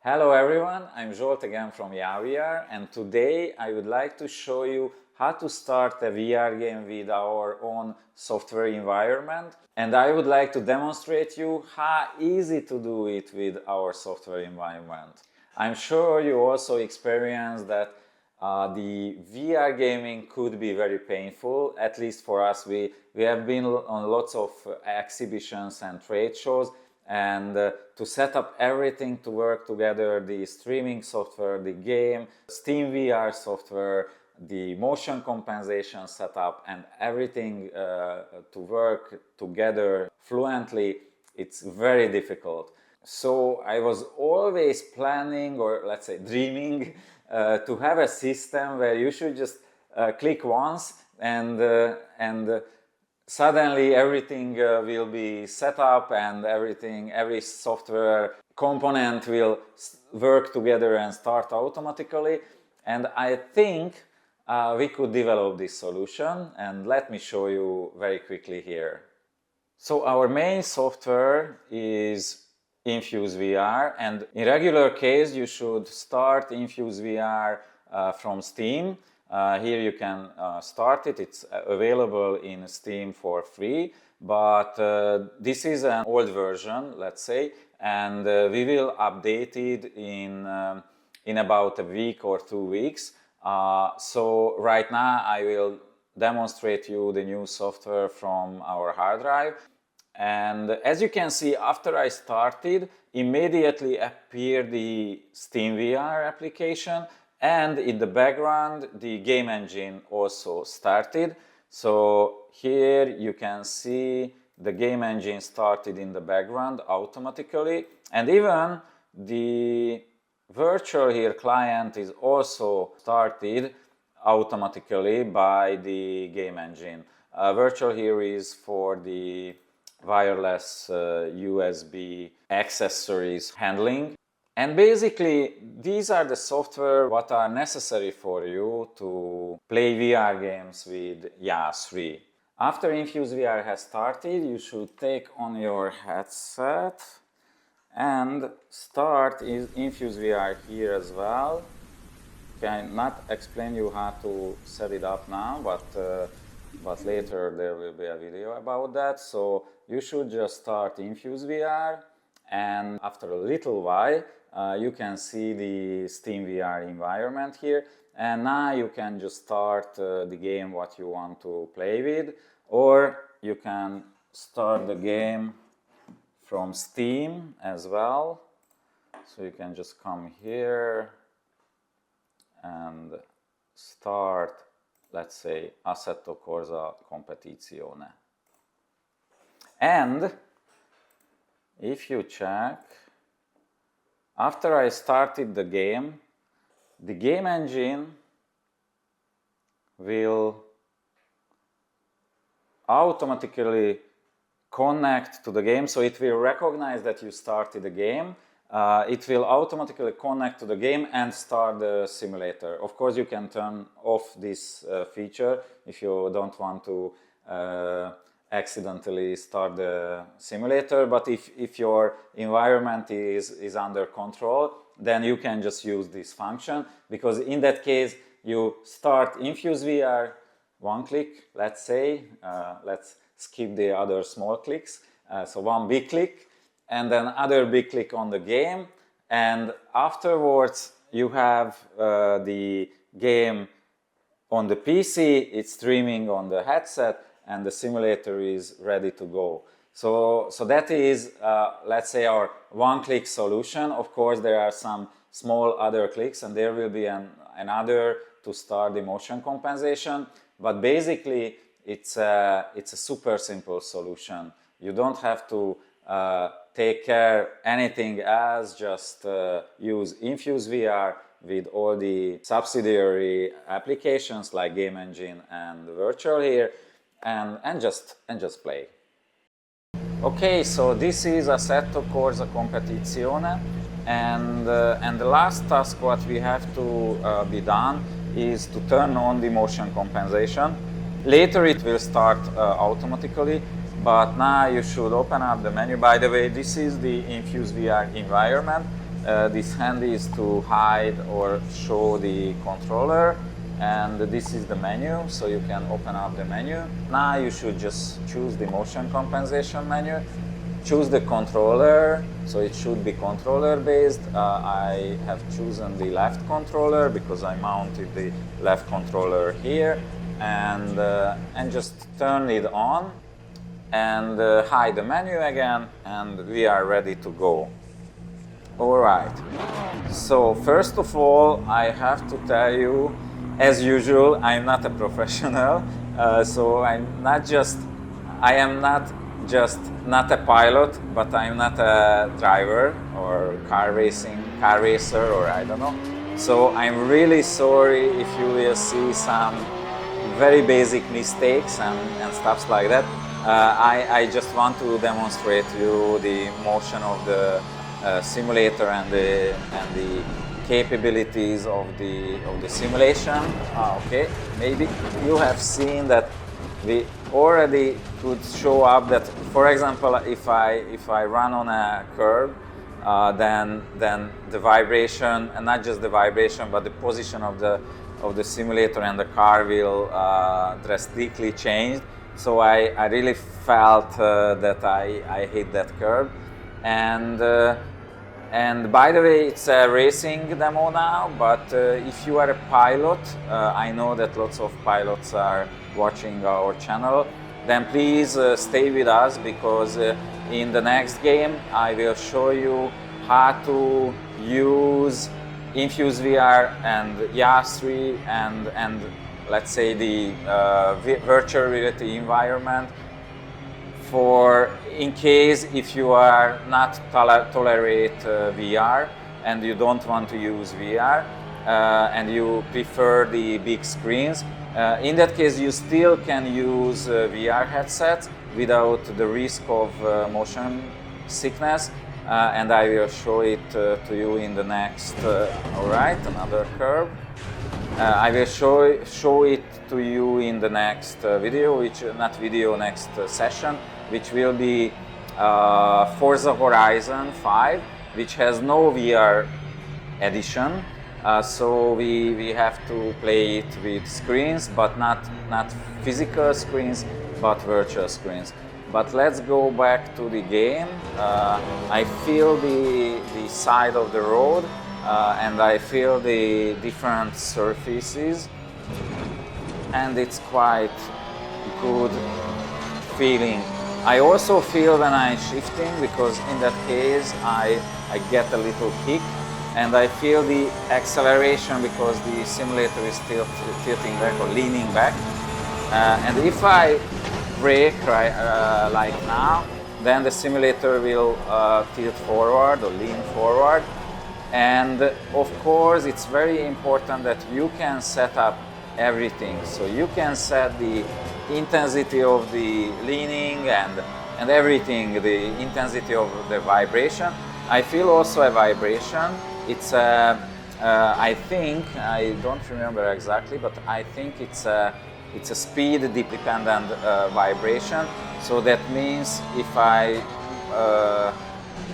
Hello everyone, I'm Zsolt again from Yaw VR, and today I would like to show you how to start a VR game with our own software environment, and I would like to demonstrate you how easy to do it with our software environment. I'm sure you also experienced that the VR gaming could be very painful. At least for us, we have been on lots of exhibitions and trade shows, and to set up everything to work together, the streaming software, the game, Steam VR software, the motion compensation setup, and everything to work together fluently, it's very difficult. So I was always planning, or let's say dreaming, to have a system where you should just click once and suddenly everything will be set up, and every software component will work together and start automatically. And I think we could develop this solution, and let me show you very quickly here. So our main software is Infuse VR, and in regular case you should start Infuse VR from Steam. Here you can start it. It's available in Steam for free, but this is an old version, let's say, and we will update it in about a week or 2 weeks. So right now I will demonstrate you the new software from our hard drive. And as you can see, after I started, immediately appeared the Steam VR application, and in the background the game engine also started. So here you can see the game engine started in the background automatically, and even the virtual here client is also started automatically by the game engine. Virtual here is for the wireless USB accessories handling. And basically these are the software what are necessary for you to play VR games with Yaw3. After Infuse VR has started, you should take on your headset and start Infuse VR here as well. Can not explain you how to set it up now, but later there will be a video about that. So you should just start Infuse VR, and after a little while you can see the Steam VR environment here, and now you can just start the game what you want to play with, or you can start the game from Steam as well. So you can just come here and start, let's say, Assetto Corsa Competizione. And if you check, after I started the game engine will automatically connect to the game. So it will recognize that you started the game. It will automatically connect to the game and start the simulator. Of course, you can turn off this feature if you don't want to accidentally start the simulator, but if your environment is under control, then you can just use this function, because in that case you start Infuse VR, one click, let's say, let's skip the other small clicks, so one big click, and then other big click on the game, and afterwards you have the game on the PC, it's streaming on the headset, and the simulator is ready to go. So that is, let's say, our one-click solution. Of course, there are some small other clicks, and there will be another to start the motion compensation. But basically, it's a super simple solution. You don't have to take care anything else. Just use Infuse VR with all the subsidiary applications like Game Engine and Virtual here, and just play. Okay, so this is Assetto Corsa Competizione, and the last task what we have to be done is to turn on the motion compensation. Later it will start automatically, but now you should open up the menu. By the way, this is the Infuse VR environment, This hand is to hide or show the controller, and this is the menu, so you can open up the menu. Now you should just choose the motion compensation menu, choose the controller, so it should be controller based. I have chosen the left controller because I mounted the left controller here, and just turn it on and hide the menu again, and we are ready to go. Alright, so first of all I have to tell you, as usual, I'm not a professional, so I am not just not a pilot, but I'm not a driver or car racer, or I don't know. So I'm really sorry if you will see some very basic mistakes and stuff like that. I just want to demonstrate you the motion of the simulator and the capabilities of the simulation. Okay, maybe you have seen that we already could show up that, for example, if I run on a curve, then the vibration, and not just the vibration, but the position of the simulator and the car will drastically change. So I really felt that I hit that curve, and by the way, it's a racing demo now, but if you are a pilot, I know that lots of pilots are watching our channel, then please stay with us, because in the next game I will show you how to use Infuse VR and Yaw3 and let's say the virtual reality environment, for in case if you are not tolerate VR and you don't want to use VR and you prefer the big screens. In that case, you still can use VR headsets without the risk of motion sickness, and I will show it to you in the next. All right, another curve. I will show it to you in the next video, next session, which will be Forza Horizon 5, which has no VR edition. So we have to play it with screens, but not physical screens, but virtual screens. But let's go back to the game. I feel the side of the road, and I feel the different surfaces, and it's quite good feeling. I also feel when I'm shifting, because in that case I get a little kick, and I feel the acceleration because the simulator is still tilting back or leaning back. And if I brake like now, then the simulator will tilt forward or lean forward. And of course, it's very important that you can set up everything. So you can set the intensity of the leaning and everything, the intensity of the vibration. I feel also a vibration. It's I think, I don't remember exactly, but I think it's a speed dependent vibration. So that means if I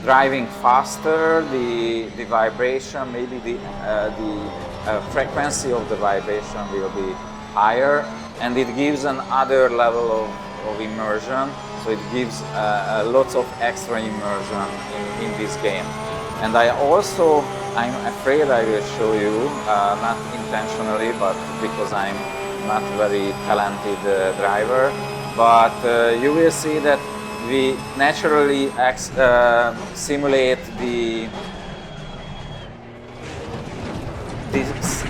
driving faster, the vibration, maybe the frequency of the vibration will be higher, and it gives another level of immersion. So it gives lots of extra immersion in this game. And I'm afraid I will show you, not intentionally, but because I'm not very talented driver, but you will see that we naturally simulate this.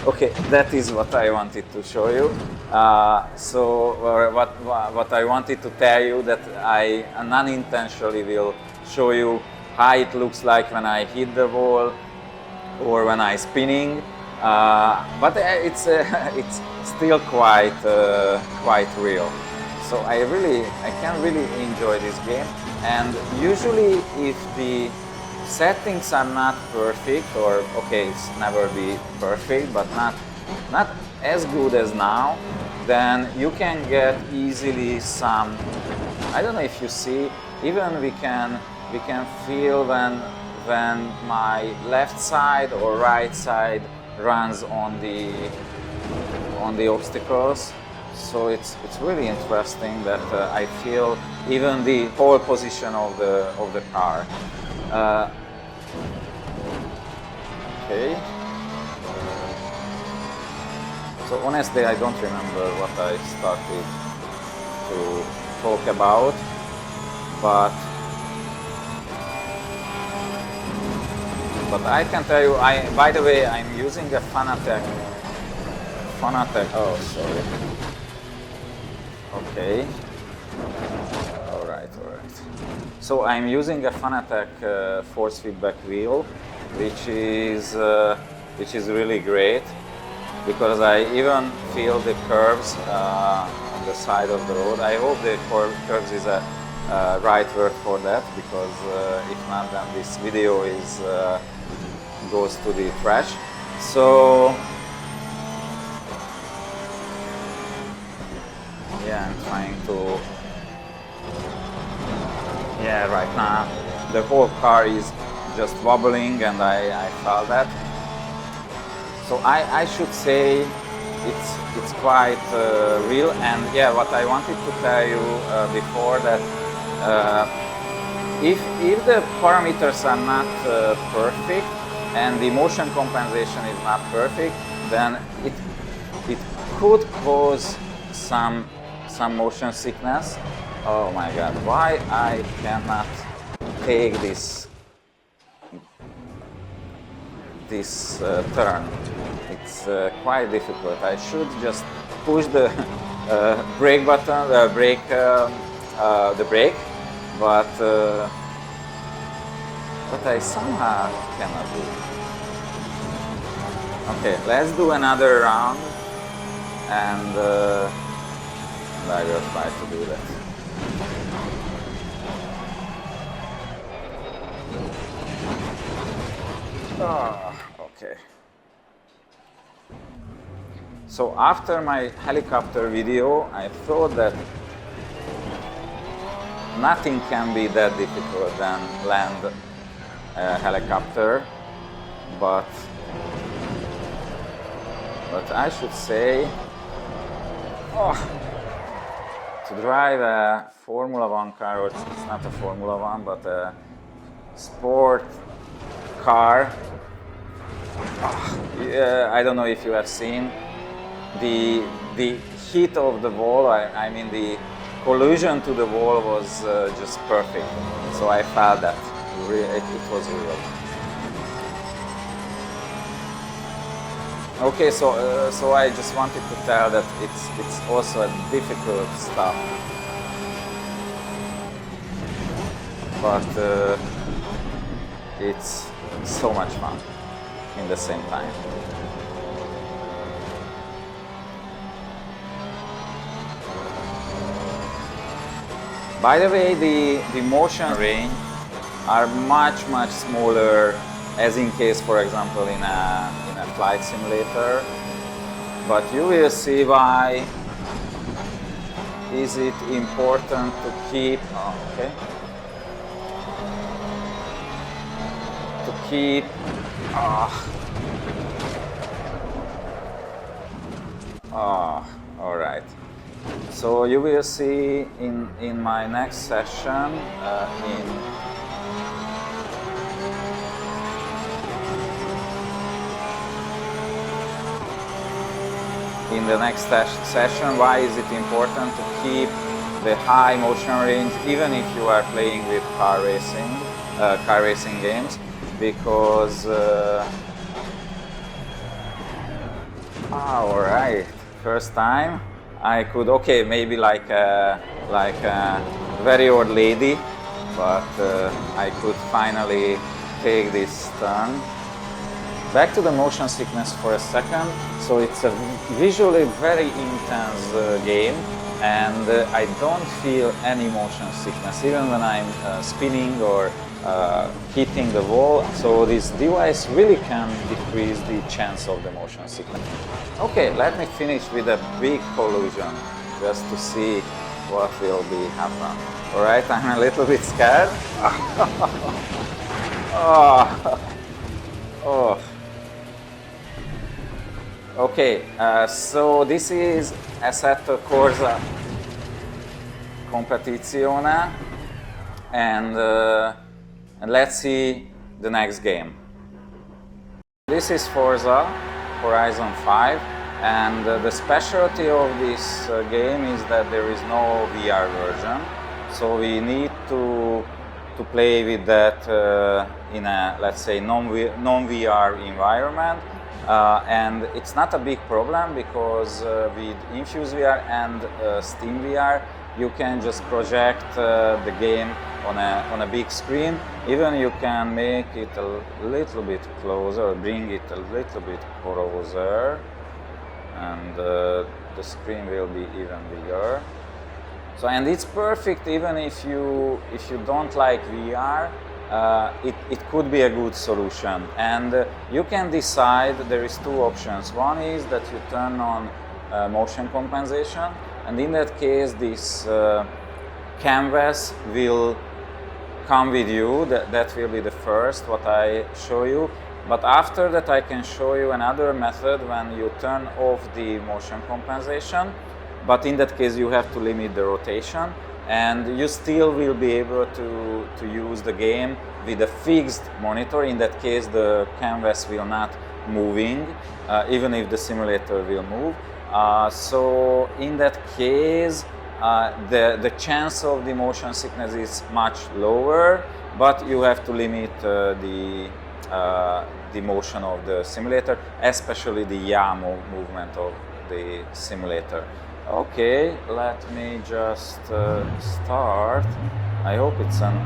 Okay, that is what I wanted to show you. What I wanted to tell you, that I unintentionally will show you how it looks like when I hit the wall or when I'm spinning, but it's still quite real. So I can really enjoy this game. And usually, if the settings are not perfect, or okay, it's never be perfect, but not as good as now, then you can get easily some. I don't know if you see. Even we can feel when my left side or right side runs on the obstacles. So it's really interesting that I feel even the whole position of the car. Okay. So honestly, I don't remember what I started to talk about, but I can tell you. By the way, I'm using a Fanatec. Oh, sorry. Okay. All right. So I'm using a Fanatec force feedback wheel, which is really great, because I even feel the curves on the side of the road. I hope the curves is a right word for that, because if not, then this video goes to the trash. So yeah, I'm trying to. Yeah, right now the whole car is just wobbling, and I felt that. So I should say it's quite real. And yeah, what I wanted to tell you before that, if the parameters are not perfect and the motion compensation is not perfect, then it could cause some motion sickness. Oh my God, why I cannot take this turn? It's quite difficult. I should just push the brake button, the brake, but I somehow cannot do it. Okay, let's do another round, and I will try to do that. Okay. So after my helicopter video, I thought that nothing can be that difficult than land a helicopter, but I should say, to drive a Formula 1 car, or it's not a Formula 1, but a sport car. Yeah, I don't know if you have seen the hit of the wall. I mean the collision to the wall was just perfect. So I felt that it was real. Okay, so I just wanted to tell that it's also a difficult stuff, but it's so much fun in the same time. By the way, the motion range are much smaller, as in case, for example, in a flight simulator. But you will see why is it important to keep. To keep. All right. So you will see in my next session in the next session why is it important to keep the high motion range even if you are playing with car racing games, because all right, first time I could, okay, maybe like a very old lady, but I could finally take this turn. Back to the motion sickness for a second. So it's a visually very intense game, and I don't feel any motion sickness even when I'm spinning or hitting the wall. So this device really can decrease the chance of the motion sickness. Okay, let me finish with a big collision just to see what will be happen. All right, I'm a little bit scared. Oh, oh. Okay, so this is Assetto Corsa Competizione, and let's see the next game. This is Forza Horizon 5, and the specialty of this game is that there is no VR version, so we need to play with that in a, let's say, non-VR environment. And it's not a big problem because with Infuse VR and Steam VR you can just project the game on a big screen. Even you can make it a little bit closer, bring it a little bit closer, and the screen will be even bigger. So, and it's perfect even if you don't like VR. It could be a good solution, and you can decide. There is two options. One is that you turn on motion compensation, and in that case this canvas will come with you. That will be the first what I show you. But after that I can show you another method when you turn off the motion compensation, but in that case you have to limit the rotation, and you still will be able to use the game with a fixed monitor. In that case the canvas will not moving, even if the simulator will move. So in that case the chance of the motion sickness is much lower, but you have to limit the motion of the simulator, especially the yaw movement of the simulator. Okay, let me just start. I hope it's an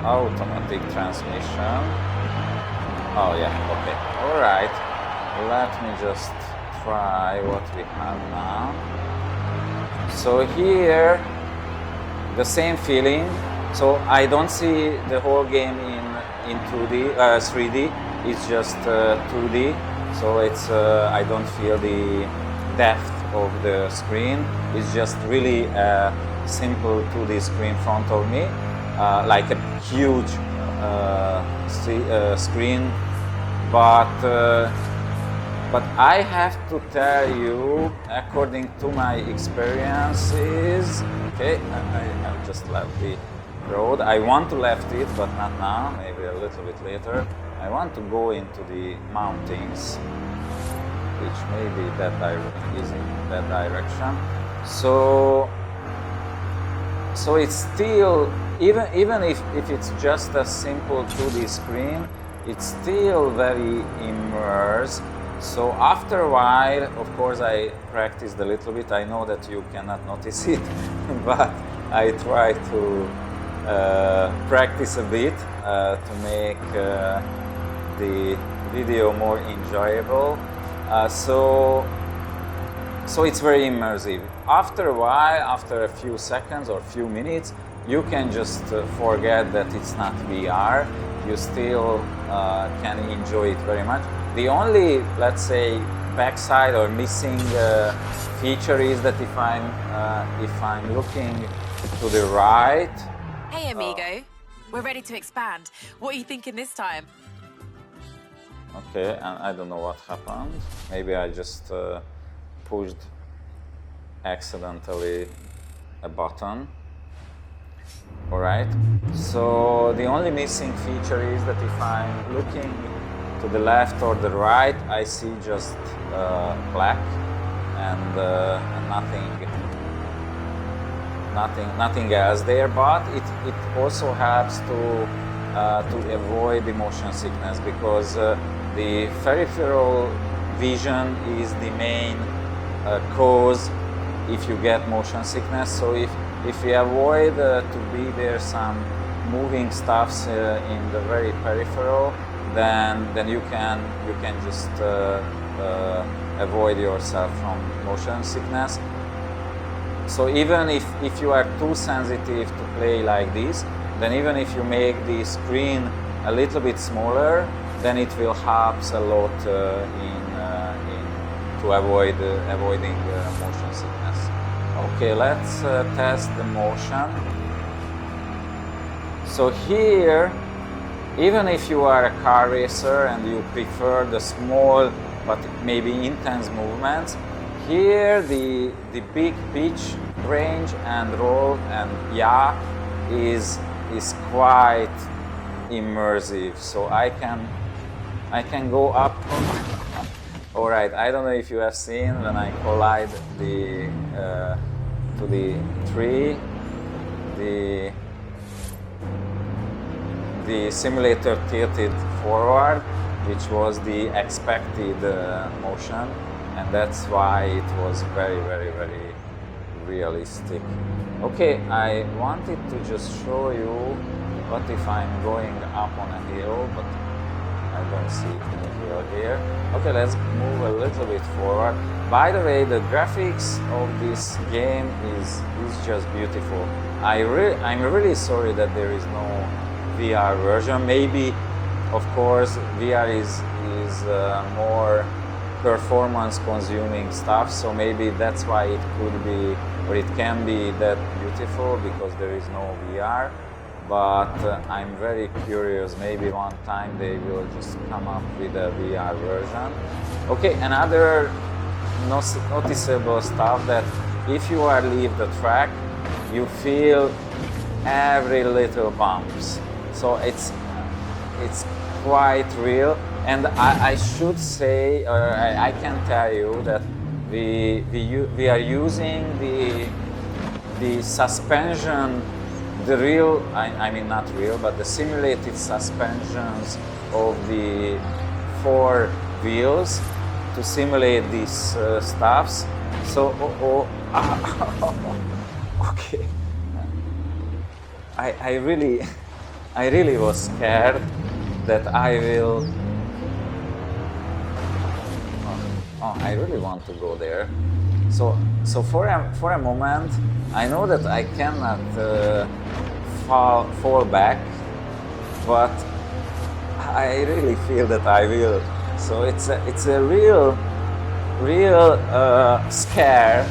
automatic transmission. Oh yeah, okay. All right, let me just try what we have now. So here, the same feeling. So I don't see the whole game in 2D, 3D. It's just 2D. So it's I don't feel the depth of the screen. Is just really a simple 2D screen in front of me, like a huge screen. But I have to tell you, according to my experiences, okay, I have just left the road. I want to left it, but not now, maybe a little bit later. I want to go into the mountains, which may be is in that direction. So it's still, even if it's just a simple 2D screen, it's still very immersed. So after a while, of course, I practiced a little bit. I know that you cannot notice it, but I try to practice a bit to make the video more enjoyable. So it's very immersive. After a while, after a few seconds or few minutes, you can just forget that it's not VR. You still can enjoy it very much. The only, let's say, backside or missing feature is that if I'm looking to the right. Hey amigo, we're ready to expand. What are you thinking this time? Okay, and I don't know what happened. Maybe I just pushed accidentally a button. Alright, so the only missing feature is that if I'm looking to the left or the right, I see just black and nothing else there. But it also helps to avoid the motion sickness, because the peripheral vision is the main cause if you get motion sickness. So if you avoid to be there some moving stuffs in the very peripheral, then you can just avoid yourself from motion sickness. So even if you are too sensitive to play like this, then even if you make the screen a little bit smaller, then it will help a lot to avoiding motion sickness. Okay, let's test the motion. So here even if you are a car racer and you prefer the small but maybe intense movements, here the big pitch, range and roll and yaw is quite immersive. So I can go up. All right, I don't know if you have seen when I collide to the tree, the simulator tilted forward, which was the expected motion, and that's why it was very, very, very realistic. Okay, I wanted to just show you what if I'm going up on a hill, but I don't see any hill here. Okay, let's move a little bit forward. By the way, the graphics of this game is just beautiful. I'm really sorry that there is no VR version. Maybe, of course, VR is more performance consuming stuff, so maybe that's why it could be, or it can be that beautiful, because there is no VR. But I'm very curious, maybe one time they will just come up with a VR version. Okay, another noticeable stuff, that if you are leave the track, you feel every little bumps. So it's quite real, and I should say, or I can tell you that we are using the suspension, the real, I mean not real, but the simulated suspensions of the 4 wheels to simulate these stuffs. So, okay. I really was scared that I will. I really want to go there. So for a moment, I know that I cannot fall back, but I really feel that I will. So it's a real scare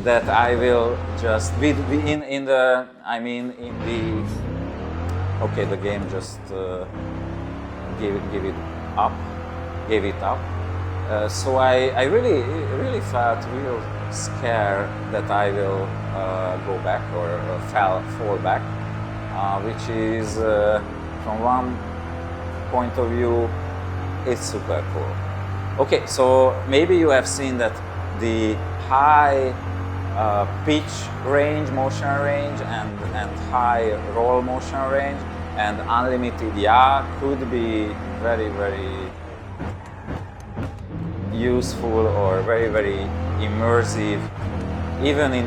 that I will just in the, I mean in the, okay, the game just gave it up. So I really felt real scared that I will go back or fall back, which is from one point of view, it's super cool. Okay, so maybe you have seen that the high pitch range, motion range, and high roll motion range, and unlimited yaw could be very, very useful or very, very immersive, even in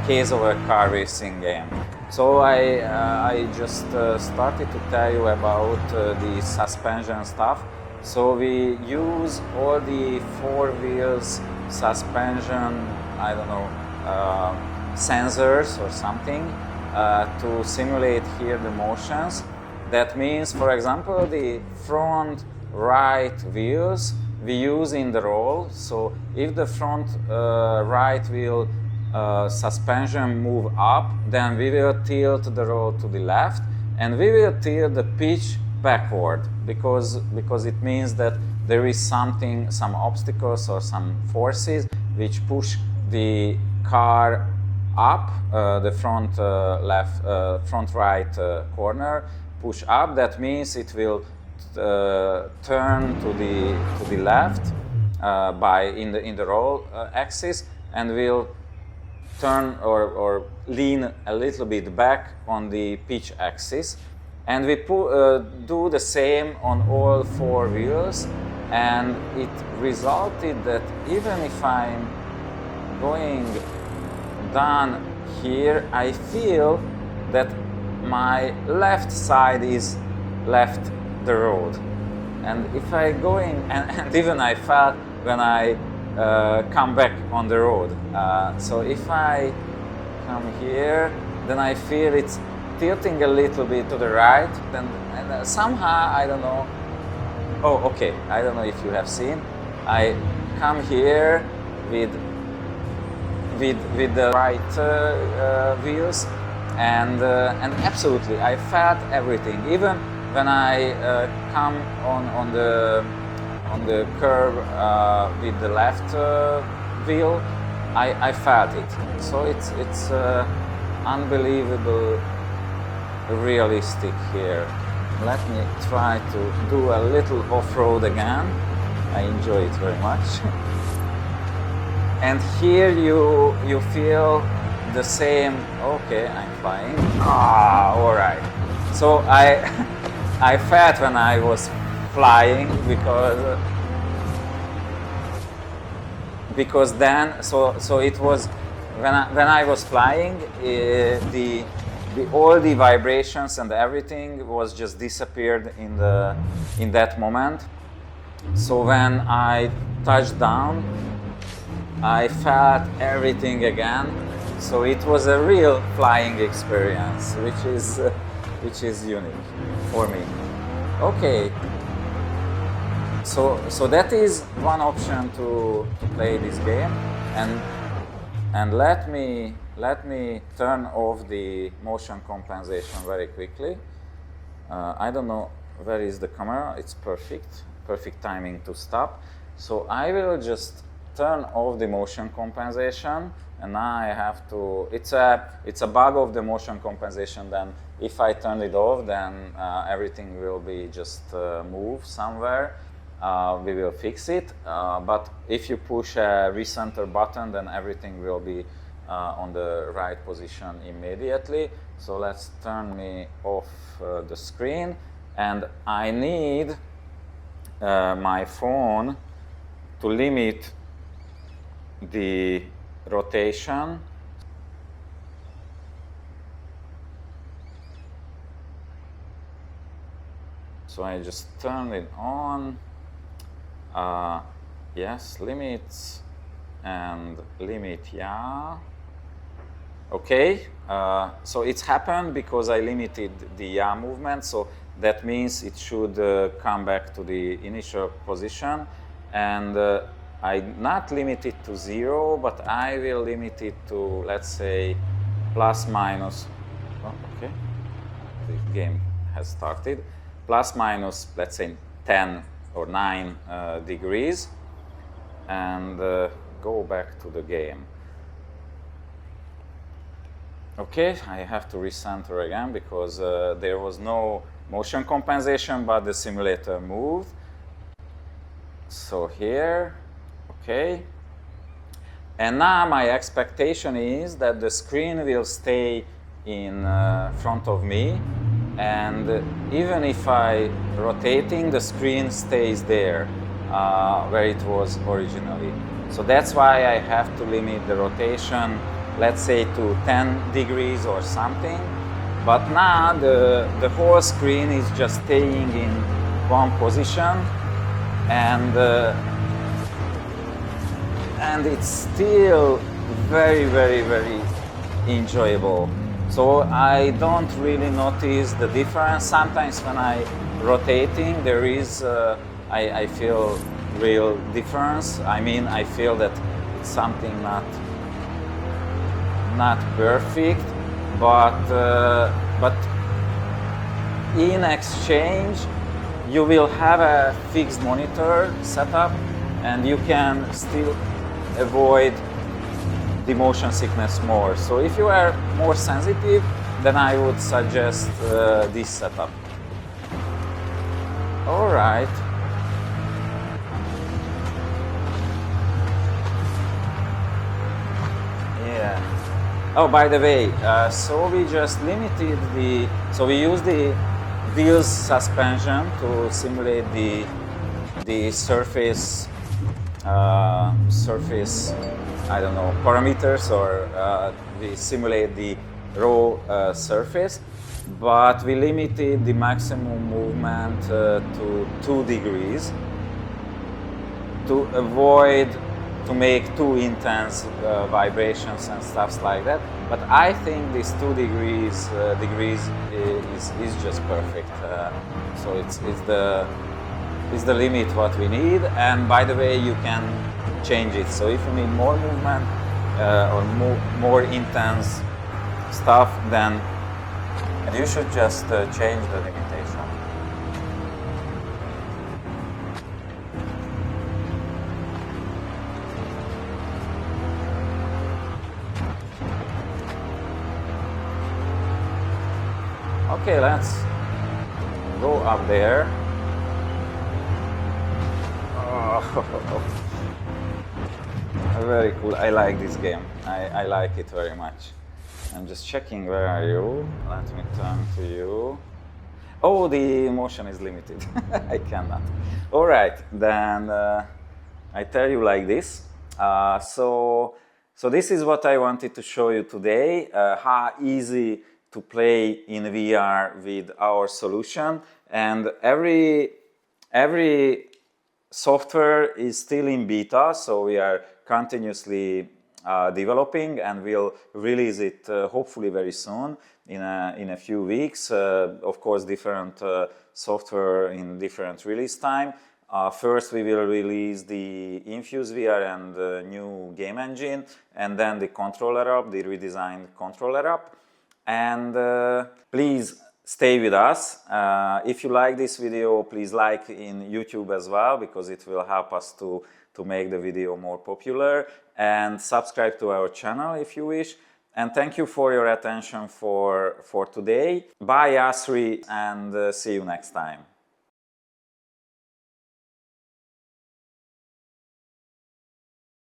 case of a car racing game. So I just started to tell you about the suspension stuff. So we use all the 4 wheels suspension, I don't know, sensors or something to simulate here the motions. That means, for example, the front right wheels we use in the roll. So if the front right wheel suspension move up, then we will tilt the roll to the left, and we will tilt the pitch backward, because it means that there is something, some obstacles or some forces which push the car up, the front front right corner push up. That means it will turn to the left in the roll axis, and will turn or lean a little bit back on the pitch axis. And we do the same on all 4 wheels, and it resulted that even if I'm going down here, I feel that my left side is left the road. And if I going, and even I felt when I come back on the road. So if I come here, then I feel it's tilting a little bit to the right, and somehow, I don't know. Oh, okay, I don't know if you have seen. I come here with the right wheels, and absolutely I felt everything. Even when I come on the curve with the left wheel, I felt it. So it's unbelievable realistic here. Let me try to do a little off-road again. I enjoy it very much. And here you feel the same. Okay, I'm flying. All right. So I felt when I was flying because then so it was when I was flying all the vibrations and everything was just disappeared in that moment. So when I touched down, I felt everything again. So it was a real flying experience, which is unique for me. Okay. So that is one option to play this game, and let me turn off the motion compensation very quickly. I don't know where is the camera. It's perfect timing to stop. So I will just turn off the motion compensation, and now I have to. It's a bug of the motion compensation. Then if I turn it off, then everything will be just move somewhere. We will fix it, but if you push a recenter button, then everything will be on the right position immediately. So let's turn me off the screen, and I need my phone to limit the rotation. So I just turn it on. Yes, limits and limit Yaw. Okay, so it's happened because I limited the Yaw movement, so that means it should come back to the initial position, and I not limit it to 0, but I will limit it to, let's say, plus minus. Oh, okay, the game has started. Plus minus, let's say, 10 or 9 degrees, and go back to the game. Okay, I have to recenter again because there was no motion compensation, but the simulator moved. So here, okay. And now my expectation is that the screen will stay in front of me, and even if I rotating, the screen stays there where it was originally. So that's why I have to limit the rotation, let's say to 10 degrees or something. But now the whole screen is just staying in one position, and it's still very, very, very enjoyable. So I don't really notice the difference. Sometimes when I rotating, there is I feel real difference. I mean, I feel that it's something not perfect, but in exchange, you will have a fixed monitor setup, and you can still avoid the motion sickness more. So if you are more sensitive, then I would suggest this setup. All right. Yeah. Oh, by the way, so we just limited so we use the wheels suspension to simulate the surface, I don't know, parameters, or we simulate the raw surface, but we limited the maximum movement to 2 degrees to avoid to make too intense vibrations and stuff like that. But I think this 2 degrees is just perfect. So it's the limit what we need. And by the way, you can change it. So if you need more movement or more intense stuff, then you should just change the limitation. Okay, let's go up there. Oh, very cool. I like this game. I like it very much. I'm just checking, where are you? Let me turn to you. Oh, the motion is limited. I cannot. All right, then I tell you like this. So this is what I wanted to show you today, how easy to play in VR with our solution. And every software is still in beta, so we are continuously developing, and we'll release it hopefully very soon, in a few weeks. Of course, different software in different release time. First, we will release the Infuse VR and the new game engine, and then the controller app, the redesigned controller app. And please stay with us. If you like this video, please like in YouTube as well, because it will help us to make the video more popular, and subscribe to our channel if you wish. And thank you for your attention for today. Bye, Yaw3, and see you next time.